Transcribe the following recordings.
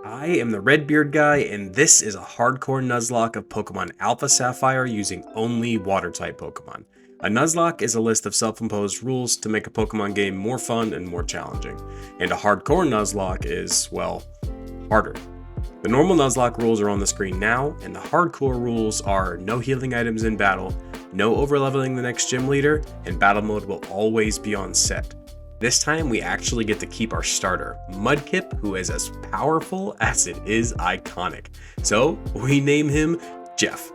I am the Redbeard guy, and this is a hardcore Nuzlocke of Pokemon Alpha Sapphire using only Water Type Pokemon. A Nuzlocke is a list of self-imposed rules to make a Pokemon game more fun and more challenging. And a hardcore Nuzlocke is, well, harder. The normal Nuzlocke rules are on the screen now, and the hardcore rules are no healing items in battle, no overleveling the next gym leader, and battle mode will always be on set. This time we actually get to keep our starter, Mudkip, who is as powerful as it is iconic. So we name him Jeff.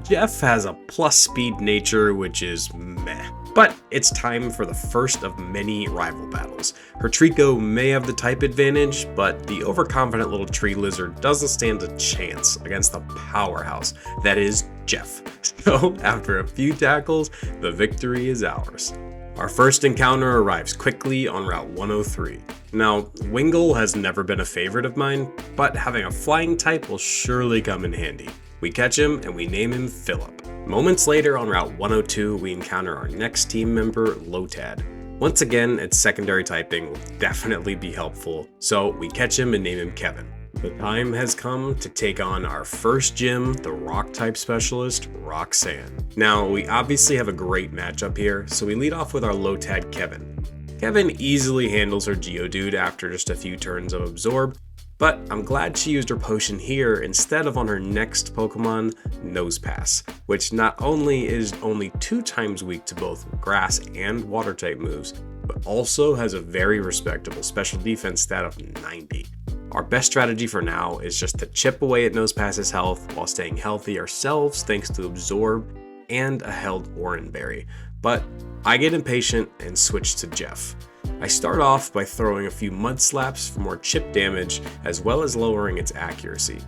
Jeff has a plus speed nature, which is meh. But it's time for the first of many rival battles. Her Trico may have the type advantage, but the overconfident little tree lizard doesn't stand a chance against the powerhouse that is Jeff. So after a few tackles, the victory is ours. Our first encounter arrives quickly on Route 103. Now, Wingull has never been a favorite of mine, but having a flying type will surely come in handy. We catch him and we name him Philip. Moments later on Route 102, we encounter our next team member, Lotad. Once again, its secondary typing will definitely be helpful, so we catch him and name him Kevin. The time has come to take on our first gym, the rock type specialist, Roxanne. Now, we obviously have a great matchup here, so we lead off with our Lotad Kevin. Kevin easily handles her Geodude after just a few turns of Absorb, but I'm glad she used her potion here instead of on her next Pokemon, Nosepass, which not only is only 2 times weak to both grass and water type moves, but also has a very respectable special defense stat of 90. Our best strategy for now is just to chip away at Nosepass's health while staying healthy ourselves thanks to Absorb and a held Oran Berry. But I get impatient and switch to Jeff. I start off by throwing a few Mud Slaps for more chip damage as well as lowering its accuracy.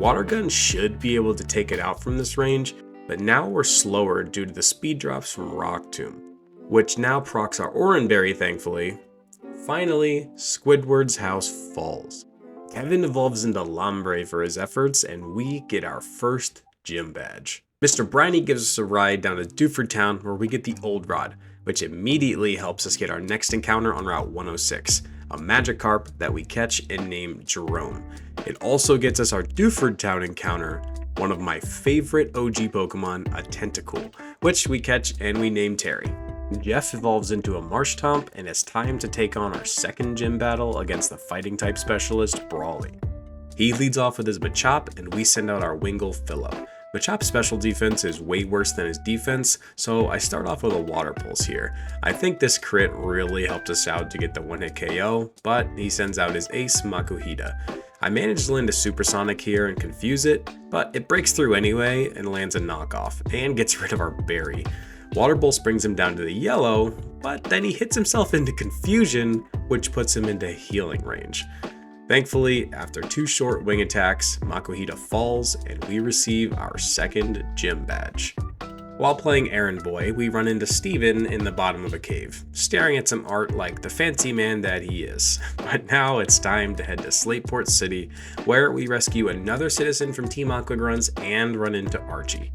Water Gun should be able to take it out from this range, but now we're slower due to the speed drops from Rock Tomb, which now procs our Oran Berry thankfully. Finally, Squidward's house falls. Kevin evolves into Lombre for his efforts, and we get our first gym badge. Mr. Briny gives us a ride down to Dewford Town where we get the Old Rod, which immediately helps us get our next encounter on Route 106, a Magikarp that we catch and name Jerome. It also gets us our Dewford Town encounter, one of my favorite OG Pokemon, a Tentacool, which we catch and we name Terry. Jeff evolves into a Marshtomp, and it's time to take on our second gym battle against the fighting type specialist, Brawly. He leads off with his Machop, and we send out our Wingull, Philip. Machop's special defense is way worse than his defense, so I start off with a Water Pulse here. I think this crit really helped us out to get the one-hit KO, but he sends out his ace, Makuhita. I managed to land a Supersonic here and confuse it, but it breaks through anyway and lands a knockoff, and gets rid of our Berry. Water Pulse brings him down to the yellow, but then he hits himself into confusion, which puts him into healing range. Thankfully, after 2 short wing attacks, Makuhita falls and we receive our second gym badge. While playing Errand Boy, we run into Steven in the bottom of a cave, staring at some art like the fancy man that he is. But now it's time to head to Slateport City, where we rescue another citizen from Team Aqua Grunts and run into Archie.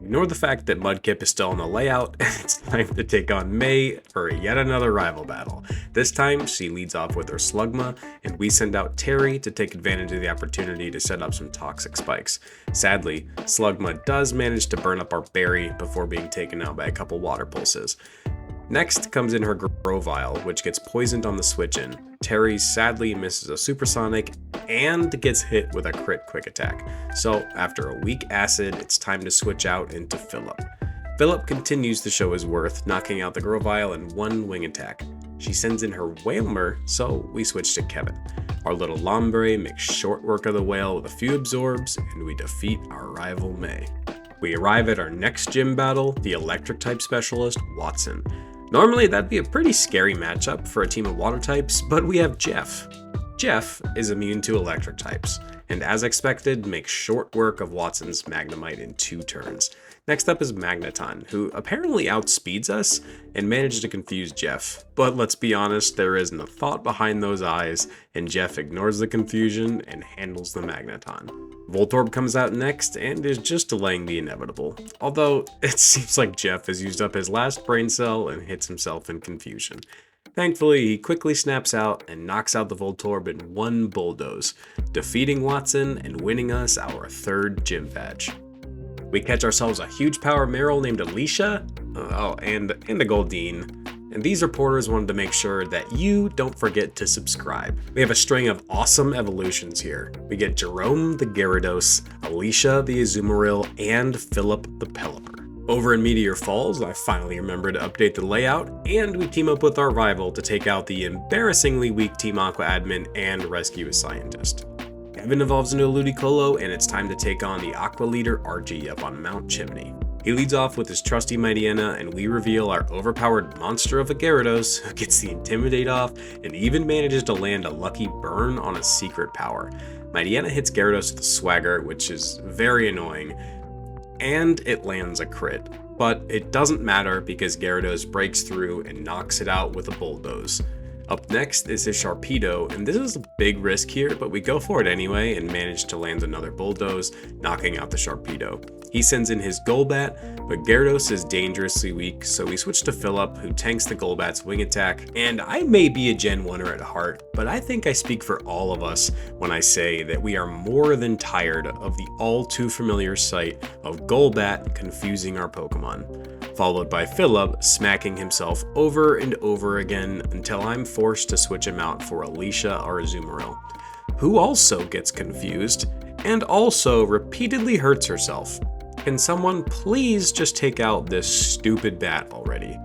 Ignore the fact that Mudkip is still on the layout, and it's time to take on May for yet another rival battle. This time, she leads off with her Slugma, and we send out Terry to take advantage of the opportunity to set up some toxic spikes. Sadly, Slugma does manage to burn up our Berry before being taken out by a couple Water Pulses. Next comes in her Grovyle, which gets poisoned on the switch-in. Terry sadly misses a Supersonic and gets hit with a crit quick attack. So after a weak acid, it's time to switch out into Philip. Philip continues to show his worth, knocking out the Grovyle in 1 wing attack. She sends in her Whalmer, so we switch to Kevin. Our little Lombre makes short work of the whale with a few absorbs, and we defeat our rival May. We arrive at our next gym battle, the electric type specialist, Watson. Normally that'd be a pretty scary matchup for a team of water types, but we have Jeff. Jeff is immune to electric types, and as expected, makes short work of Watson's Magnemite in 2 turns. Next up is Magneton, who apparently outspeeds us and managed to confuse Jeff. But let's be honest, there isn't a thought behind those eyes, and Jeff ignores the confusion and handles the Magneton. Voltorb comes out next and is just delaying the inevitable, although it seems like Jeff has used up his last brain cell and hits himself in confusion. Thankfully, he quickly snaps out and knocks out the Voltorb in one bulldoze, defeating Watson and winning us our third gym badge. We catch ourselves a huge power Meryl named Alicia, and a Goldeen. And these reporters wanted to make sure that you don't forget to subscribe. We have a string of awesome evolutions here. We get Jerome the Gyarados, Alicia the Azumarill, and Philip the Pelipper. Over in Meteor Falls, I finally remember to update the layout, and we team up with our rival to take out the embarrassingly weak Team Aqua admin and rescue a scientist. Kevin evolves into a Ludicolo, and it's time to take on the Aqua leader Argy up on Mount Chimney. He leads off with his trusty Mightyena, and we reveal our overpowered monster of a Gyarados who gets the Intimidate off and even manages to land a lucky burn on a secret power. Mightyena hits Gyarados with a Swagger, which is very annoying, and it lands a crit. But it doesn't matter because Gyarados breaks through and knocks it out with a Bulldoze. Up next is his Sharpedo, and this is a big risk here, but we go for it anyway and manage to land another Bulldoze, knocking out the Sharpedo. He sends in his Golbat, but Gyarados is dangerously weak, so we switch to Philip, who tanks the Golbat's wing attack. And I may be a Gen 1er at heart, but I think I speak for all of us when I say that we are more than tired of the all too familiar sight of Golbat confusing our Pokemon. Followed by Philip smacking himself over and over again until I'm forced to switch him out for Alicia or Azumarill, who also gets confused and also repeatedly hurts herself. Can someone please just take out this stupid bat already?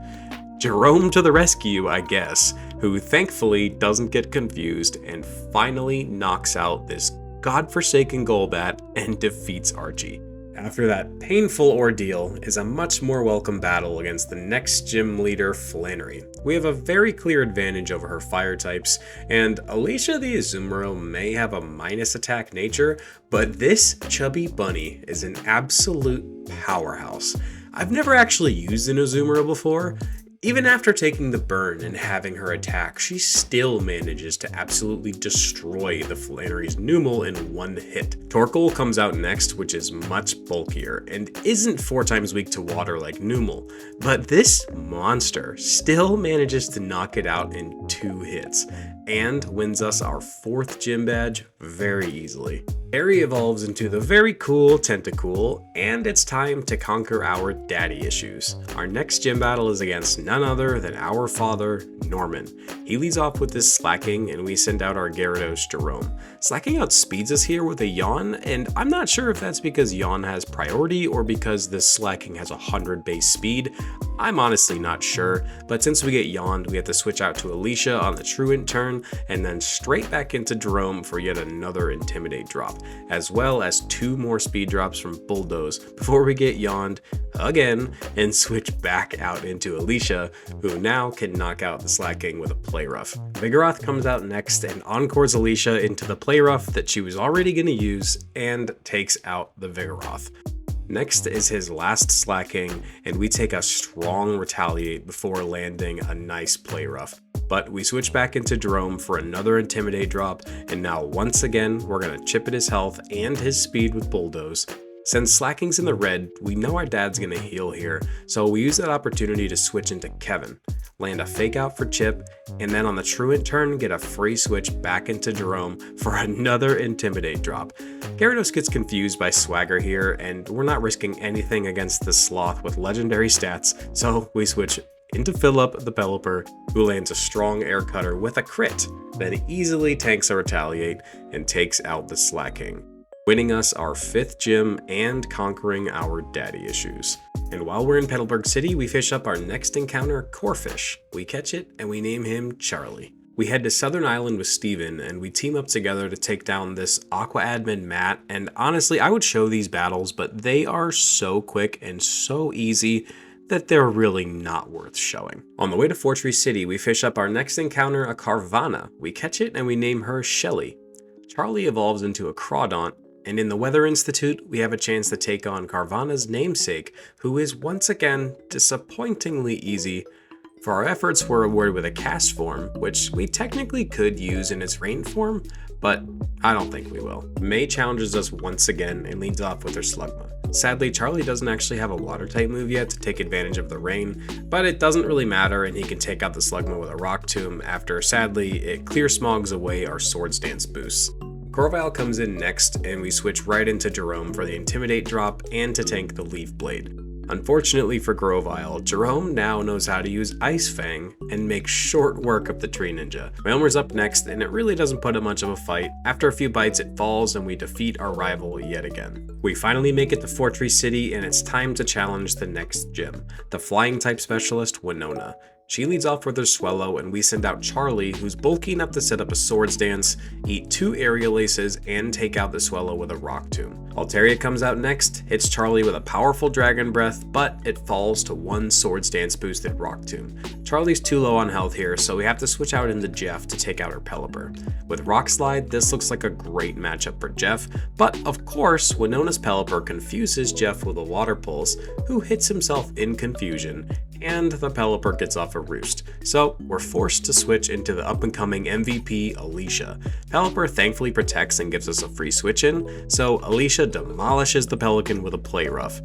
Jerome to the rescue, I guess, who thankfully doesn't get confused and finally knocks out this godforsaken Golbat and defeats Archie. After that painful ordeal is a much more welcome battle against the next gym leader, Flannery. We have a very clear advantage over her fire types, and Alicia the Azumarill may have a minus attack nature, but this chubby bunny is an absolute powerhouse. I've never actually used an Azumarill before. Even after taking the burn and having her attack, she still manages to absolutely destroy the Flannery's Numel in one hit. Torkoal comes out next, which is much bulkier and isn't 4 times weak to water like Numel, but this monster still manages to knock it out in 2 hits and wins us our 4th gym badge very easily. Harry evolves into the very cool Tentacool, and it's time to conquer our daddy issues. Our next gym battle is against none other than our father, Norman. He leads off with his Slacking, and we send out our Gyarados, Jerome. Slacking outspeeds us here with a Yawn, and I'm not sure if that's because Yawn has priority or because this Slacking has 100 base speed. I'm honestly not sure, but since we get Yawned, we have to switch out to Alicia on the Truant turn, and then straight back into Jerome for yet another Intimidate drop, as well as 2 more speed drops from Bulldoze before we get Yawned again and switch back out into Alicia, who now can knock out the Slacking with a Play Rough. Vigoroth comes out next and encores Alicia into the Play Rough that she was already going to use and takes out the Vigoroth. Next is his last Slacking, and we take a strong Retaliate before landing a nice Play Rough. But we switch back into Jerome for another Intimidate drop, and now once again we're going to chip at his health and his speed with Bulldoze. Since Slacking's in the red, we know our dad's going to heal here, so we use that opportunity to switch into Kevin, land a Fake Out for Chip, and then on the Truant turn get a free switch back into Jerome for another Intimidate drop. Gyarados gets confused by Swagger here, and we're not risking anything against the Sloth with legendary stats, so we switch into Philip the Pelipper, who lands a strong Air Cutter with a crit, then easily tanks a Retaliate and takes out the Slacking, winning us our 5th gym and conquering our daddy issues. And while we're in Petalburg City, we fish up our next encounter, Corphish. We catch it and we name him Charlie. We head to Southern Island with Steven, and we team up together to take down this Aqua admin Matt, and honestly I would show these battles, but they are so quick and so easy that they're really not worth showing. On the way to Fortree City, we fish up our next encounter, a Carvana. We catch it and we name her Shelly. Charlie evolves into a Crawdaunt, and in the Weather Institute, we have a chance to take on Carvana's namesake, who is once again disappointingly easy, For our efforts, we're rewarded with a cast form, which we technically could use in its rain form, but I don't think we will. May challenges us once again and leads off with her Slugma. Sadly, Charlie doesn't actually have a water type move yet to take advantage of the rain, but it doesn't really matter and he can take out the Slugma with a Rock Tomb after, sadly, it clear smogs away our Swords Dance boosts. Corvile comes in next and we switch right into Jerome for the Intimidate drop and to tank the Leaf Blade. Unfortunately for Grovyle, Jerome now knows how to use Ice Fang and make short work of the Tree Ninja. Wailmer's up next and it really doesn't put up much of a fight. After a few bites it falls and we defeat our rival yet again. We finally make it to Fortree City and it's time to challenge the next gym, the Flying type specialist Winona. She leads off with her Swellow and we send out Charlie, who's bulky enough to set up a Swords Dance, eat 2 Aerial Aces, and take out the Swellow with a Rock Tomb. Altaria comes out next, hits Charlie with a powerful Dragon Breath, but it falls to 1 Swords Dance boosted Rock Tomb. Charlie's too low on health here, so we have to switch out into Jeff to take out her Pelipper. With Rock Slide, this looks like a great matchup for Jeff, but of course, Winona's Pelipper confuses Jeff with a Water Pulse, who hits himself in confusion, and the Pelipper gets off a roost. So we're forced to switch into the up-and-coming MVP, Alicia. Pelipper thankfully protects and gives us a free switch in, so Alicia demolishes the Pelican with a Play Rough.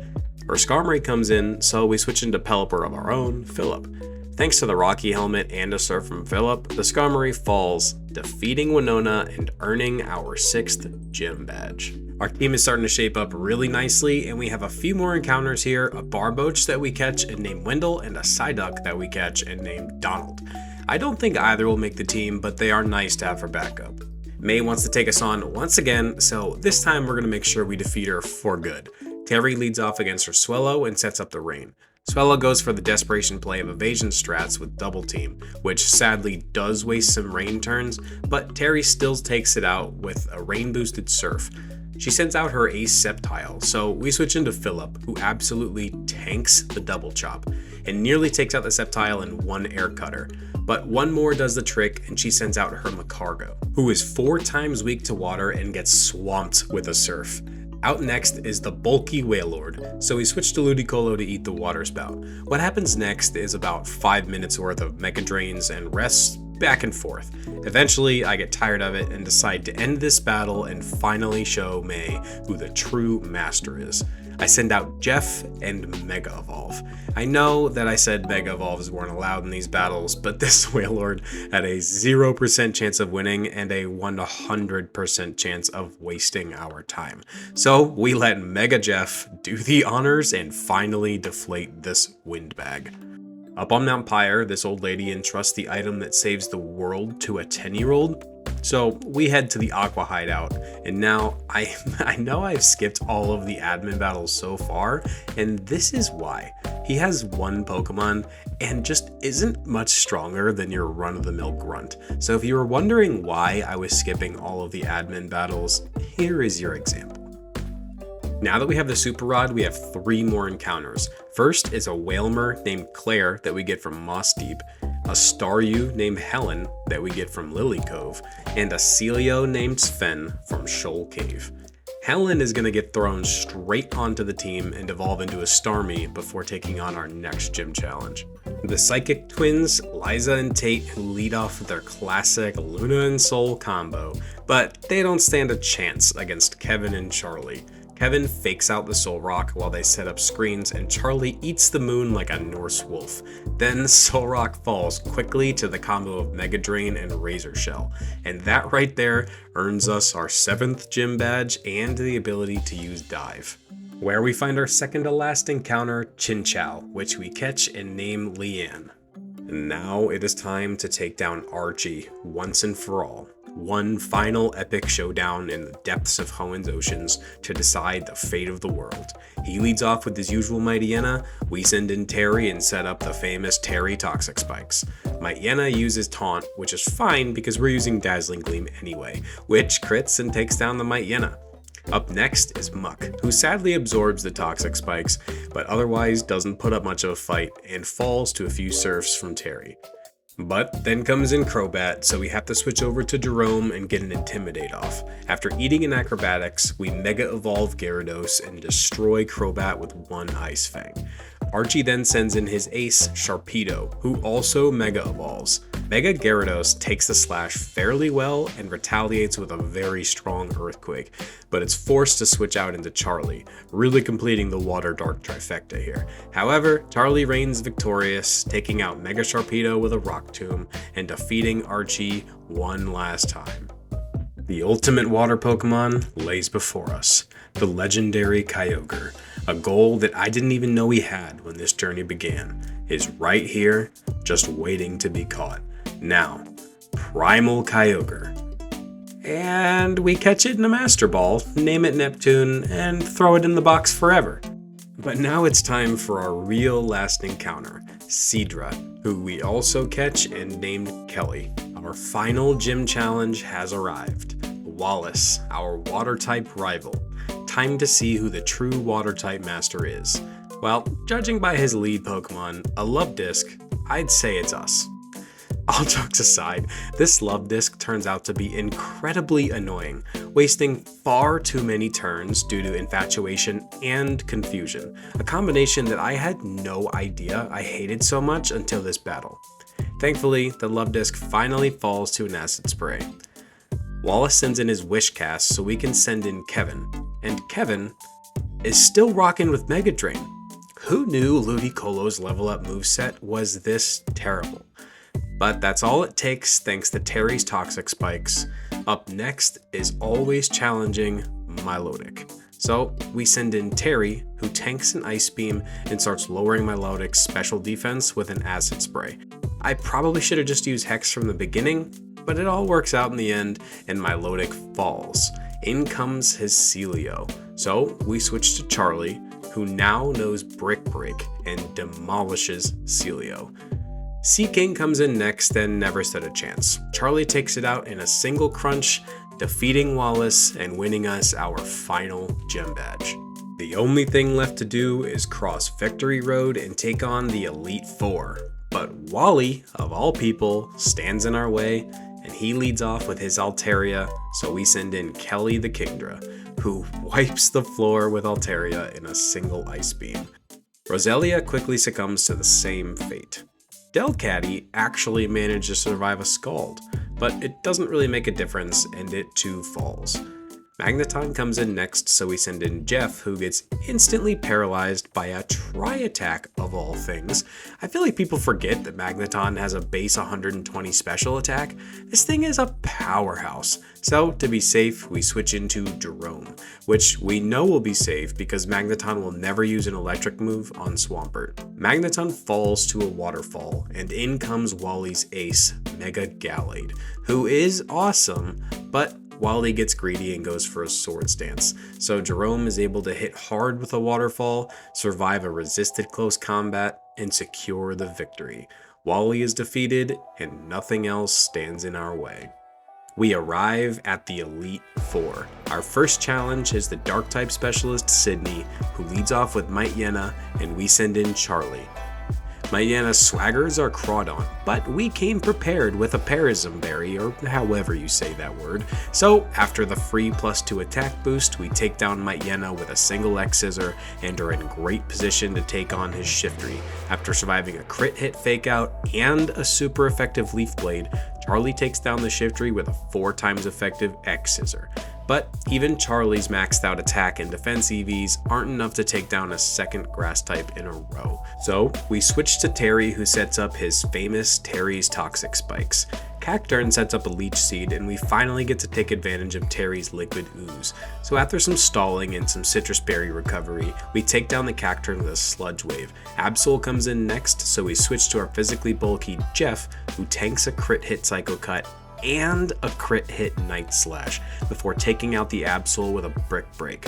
Her Skarmory comes in, so we switch into Pelipper of our own, Phillip. Thanks to the Rocky Helmet and a Surf from Phillip, the Skarmory falls, defeating Winona and earning our 6th gym badge. Our team is starting to shape up really nicely, and we have a few more encounters here, a Barboach that we catch and name Wendell, and a Psyduck that we catch and name Donald. I don't think either will make the team, but they are nice to have for backup. May wants to take us on once again, so this time we're going to make sure we defeat her for good. Terry leads off against her Swellow and sets up the rain. Swellow goes for the desperation play of evasion strats with Double Team, which sadly does waste some rain turns, but Terry still takes it out with a rain boosted Surf. She sends out her Ace Sceptile, so we switch into Phillip, who absolutely tanks the Double Chop, and nearly takes out the Sceptile in 1 Air Cutter. But one more does the trick, and she sends out her Macargo, who is 4 times weak to water and gets swamped with a Surf. Out next is the bulky Wailord, so we switch to Ludicolo to eat the Water Spout. What happens next is about 5 minutes worth of Mega Drains and rests back and forth. Eventually, I get tired of it and decide to end this battle and finally show May who the true master is. I send out Jeff and Mega Evolve. I know that I said Mega Evolves weren't allowed in these battles, but this Wailord had a 0% chance of winning and a 100% chance of wasting our time. So we let Mega Jeff do the honors and finally deflate this windbag. Up on Mount Pyre, this old lady entrusts the item that saves the world to a 10-year-old. So we head to the Aqua Hideout, and now I know I've skipped all of the admin battles so far, and this is why. He has 1 Pokemon and just isn't much stronger than your run-of-the-mill grunt. So if you were wondering why I was skipping all of the admin battles, here is your example. Now that we have the Super Rod, we have 3 more encounters. First is a Wailmer named Claire that we get from Moss Deep, a Staryu named Helen that we get from Lily Cove, and a Celio named Sven from Shoal Cave. Helen is going to get thrown straight onto the team and evolve into a Starmie before taking on our next gym challenge. The Psychic Twins, Liza and Tate, lead off with their classic Luna and Soul combo, but they don't stand a chance against Kevin and Charlie. Kevin fakes out the Soul Rock while they set up screens, and Charlie eats the moon like a Norse wolf. Then Soul Rock falls quickly to the combo of Mega Drain and Razor Shell, and that right there earns us our 7th gym badge and the ability to use Dive. Where we find our second to last encounter, Chinchou, which we catch and name Leanne. And now it is time to take down Archie once and for all. One final epic showdown in the depths of Hoenn Oceans to decide the fate of the world. He leads off with his usual Mightyena, we send in Terry and set up the famous Terry Toxic Spikes. Mightyena uses Taunt, which is fine because we're using Dazzling Gleam anyway, which crits and takes down the Mightyena. Up next is Muck, who sadly absorbs the Toxic Spikes, but otherwise doesn't put up much of a fight and falls to a few Surfs from Terry. But then comes in Crobat, so we have to switch over to Jerome and get an Intimidate off. After eating an Acrobatics, we Mega Evolve Gyarados and destroy Crobat with 1 Ice Fang. Archie then sends in his ace, Sharpedo, who also Mega Evolves. Mega Gyarados takes the slash fairly well and retaliates with a very strong Earthquake, but it's forced to switch out into Charlie, really completing the Water Dark trifecta here. However, Charlie reigns victorious, taking out Mega Sharpedo with a Rock Tomb and defeating Archie one last time. The ultimate water Pokemon lays before us, the legendary Kyogre. A goal that I didn't even know he had when this journey began is right here, just waiting to be caught. Now, Primal Kyogre. And we catch it in a Master Ball, name it Neptune, and throw it in the box forever. But now it's time for our real last encounter, Seadra, who we also catch and named Kelly. Our final gym challenge has arrived. Wallace, our water type rival. Time to see who the true water type master is. Well, judging by his lead Pokemon, a Luvdisc, I'd say it's us. All jokes aside, this Luvdisc turns out to be incredibly annoying, wasting far too many turns due to infatuation and confusion, a combination that I had no idea I hated so much until this battle. Thankfully, the Luvdisc finally falls to an Acid Spray. Wallace sends in his Wish Cast so we can send in Kevin, and Kevin is still rocking with Mega Drain. Who knew Ludicolo's level up moveset was this terrible? But that's all it takes thanks to Terry's Toxic Spikes. Up next is always challenging Milotic. So we send in Terry, who tanks an Ice Beam and starts lowering Milodic's special defense with an Acid Spray. I probably should have just used Hex from the beginning, but it all works out in the end and Milotic falls. In comes his Celio. So we switch to Charlie, who now knows Brick Break and demolishes Celio. Seaking comes in next and never stood a chance. Charlie takes it out in a single crunch, defeating Wallace and winning us our final gem badge. The only thing left to do is cross Victory Road and take on the Elite Four. But Wally, of all people, stands in our way, and he leads off with his Altaria, so we send in Kelly the Kingdra, who wipes the floor with Altaria in a single Ice Beam. Roselia quickly succumbs to the same fate. Delcatty actually managed to survive a Scald, but it doesn't really make a difference and it too falls. Magneton comes in next, so we send in Jeff, who gets instantly paralyzed by a Tri-Attack of all things. I feel like people forget that Magneton has a base 120 special attack. This thing is a powerhouse. So to be safe, we switch into Jerome, which we know will be safe because Magneton will never use an electric move on Swampert. Magneton falls to a waterfall, and in comes Wally's ace, Mega Gallade, who is awesome, but Wally gets greedy and goes for a Swords Dance, so Jerome is able to hit hard with a waterfall, survive a resisted close combat, and secure the victory. Wally is defeated, and nothing else stands in our way. We arrive at the Elite Four. Our first challenge is the Dark-type specialist Sydney, who leads off with Mightyena, and we send in Charlie. Mightyena swaggers our Crawdon, but we came prepared with a Parasm Berry, or however you say that word. So after the free +2 attack boost, we take down Mightyena with a single X-Scissor and are in great position to take on his Shiftry. After surviving a crit hit fake out and a super effective Leaf Blade, Charlie takes down the Shiftry with a 4 times effective X-Scissor. But even Charlie's maxed out attack and defense EVs aren't enough to take down a second grass type in a row. So we switch to Terry, who sets up his famous Terry's Toxic Spikes. Cacturne sets up a Leech Seed, and we finally get to take advantage of Terry's Liquid Ooze. So after some stalling and some Citrus Berry recovery, we take down the Cacturne with a Sludge Wave. Absol comes in next, so we switch to our physically bulky Jeff, who tanks a crit hit Psycho Cut and a crit hit Night Slash before taking out the Absol with a Brick Break.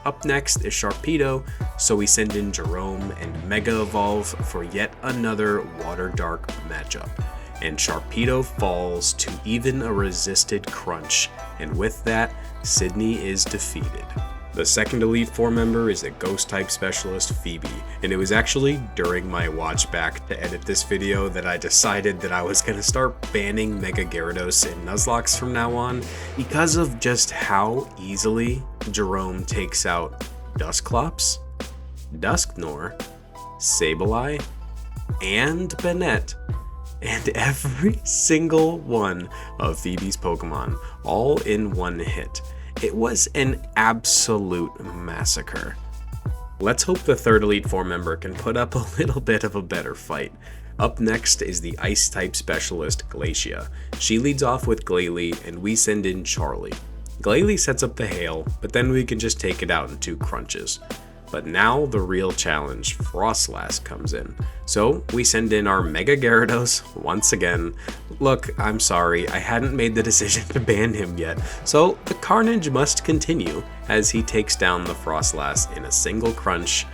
Up next is Sharpedo, so we send in Jerome and Mega Evolve for yet another Water Dark matchup. And Sharpedo falls to even a resisted Crunch, and with that, Sydney is defeated. The second Elite Four member is the Ghost-type specialist Phoebe, and it was actually during my watch back to edit this video that I decided that I was going to start banning Mega Gyarados and Nuzlocke from now on because of just how easily Jerome takes out Dusclops, Dusknoir, Sableye, and Banette, and every single one of Phoebe's Pokemon, all in one hit. It was an absolute massacre. Let's hope the third Elite Four member can put up a little bit of a better fight. Up next is the Ice-type specialist Glacia. She leads off with Glalie, and we send in Charlie. Glalie sets up the hail, but then we can just take it out in 2 crunches. But now the real challenge, Frostlass, comes in. So we send in our Mega Gyarados once again. Look, I'm sorry, I hadn't made the decision to ban him yet, so the carnage must continue as he takes down the Frostlass in a single crunch.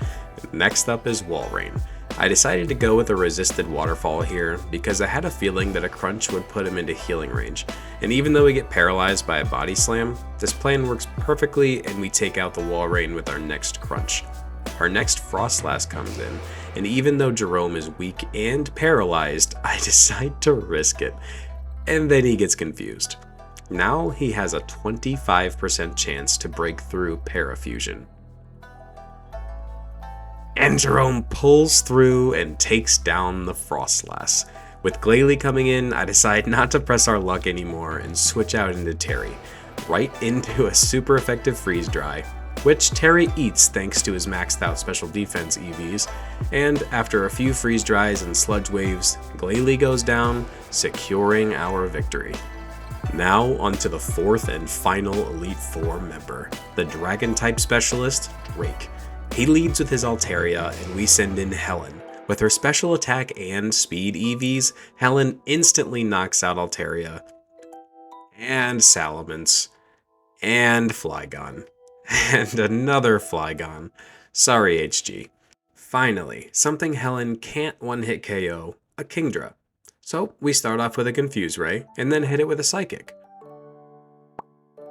Next up is Walrein. I decided to go with a resisted waterfall here because I had a feeling that a crunch would put him into healing range, and even though we get paralyzed by a body slam, this plan works perfectly and we take out the Walrein with our next crunch. Our next Frostlass comes in, and even though Jerome is weak and paralyzed, I decide to risk it, and then he gets confused. Now he has a 25% chance to break through Parafusion. And Jerome pulls through and takes down the Frostlass. With Glalie coming in, I decide not to press our luck anymore and switch out into Terry, right into a super effective Freeze Dry, which Terry eats thanks to his maxed out special defense EVs, and after a few Freeze Dries and Sludge Waves, Glalie goes down, securing our victory. Now onto the 4th and final Elite Four member, the Dragon-type specialist, Drake. He leads with his Altaria, and we send in Helen. With her special attack and speed EVs, Helen instantly knocks out Altaria, and Salamence, and Flygon, and another Flygon. Sorry, HG. Finally, something Helen can't one-hit KO, a Kingdra. So we start off with a Confuse Ray, and then hit it with a Psychic.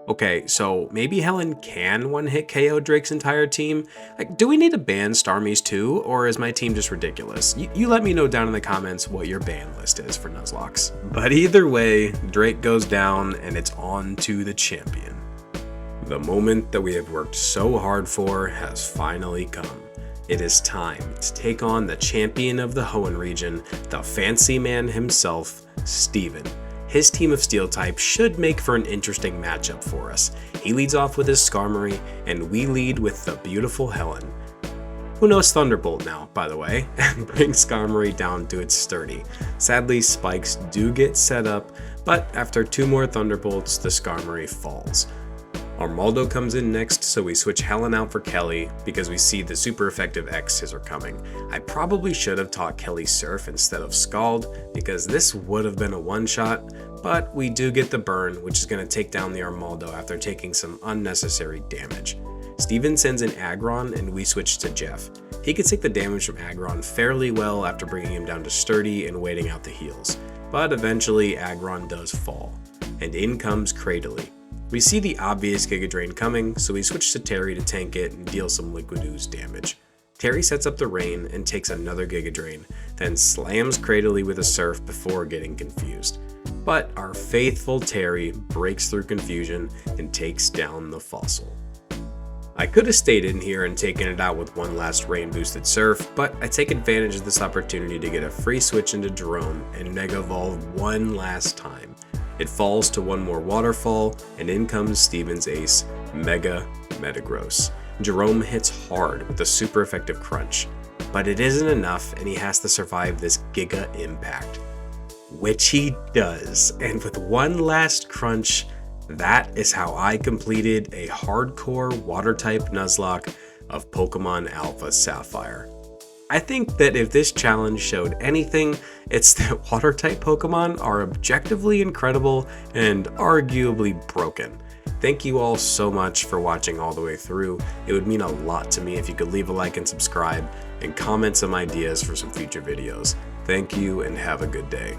Okay, so maybe Helen can one-hit KO Drake's entire team? Like, do we need to ban Starmies too, or is my team just ridiculous? You let me know down in the comments what your ban list is for Nuzlocks. But either way, Drake goes down, and it's on to the champion. The moment that we have worked so hard for has finally come. It is time to take on the champion of the Hoenn region, the fancy man himself, Steven. His team of Steel type should make for an interesting matchup for us. He leads off with his Skarmory, and we lead with the beautiful Helen, who knows Thunderbolt now, by the way, and brings Skarmory down to its sturdy. Sadly, spikes do get set up, but after 2 more Thunderbolts, the Skarmory falls. Armaldo comes in next, so we switch Helen out for Kelly because we see the super effective X's are coming. I probably should have taught Kelly Surf instead of Scald because this would have been a one-shot, but we do get the burn, which is going to take down the Armaldo after taking some unnecessary damage. Steven sends in Aggron, and we switch to Jeff. He can take the damage from Aggron fairly well after bringing him down to sturdy and waiting out the heals, but eventually Aggron does fall, and in comes Cradily. We see the obvious Giga Drain coming, so we switch to Terry to tank it and deal some Liquid Ooze damage. Terry sets up the rain and takes another Giga Drain, then slams Cradily with a Surf before getting confused. But our faithful Terry breaks through confusion and takes down the Fossil. I could have stayed in here and taken it out with one last rain boosted Surf, but I take advantage of this opportunity to get a free switch into Jerome and Mega Evolve one last time. It falls to one more waterfall, and in comes Steven's ace, Mega Metagross. Jerome hits hard with a super effective crunch, but it isn't enough and he has to survive this Giga Impact. Which he does, and with one last crunch, that is how I completed a hardcore Water-type Nuzlocke of Pokemon Alpha Sapphire. I think that if this challenge showed anything, it's that Water-type Pokemon are objectively incredible and arguably broken. Thank you all so much for watching all the way through. It would mean a lot to me if you could leave a like and subscribe, and comment some ideas for some future videos. Thank you and have a good day.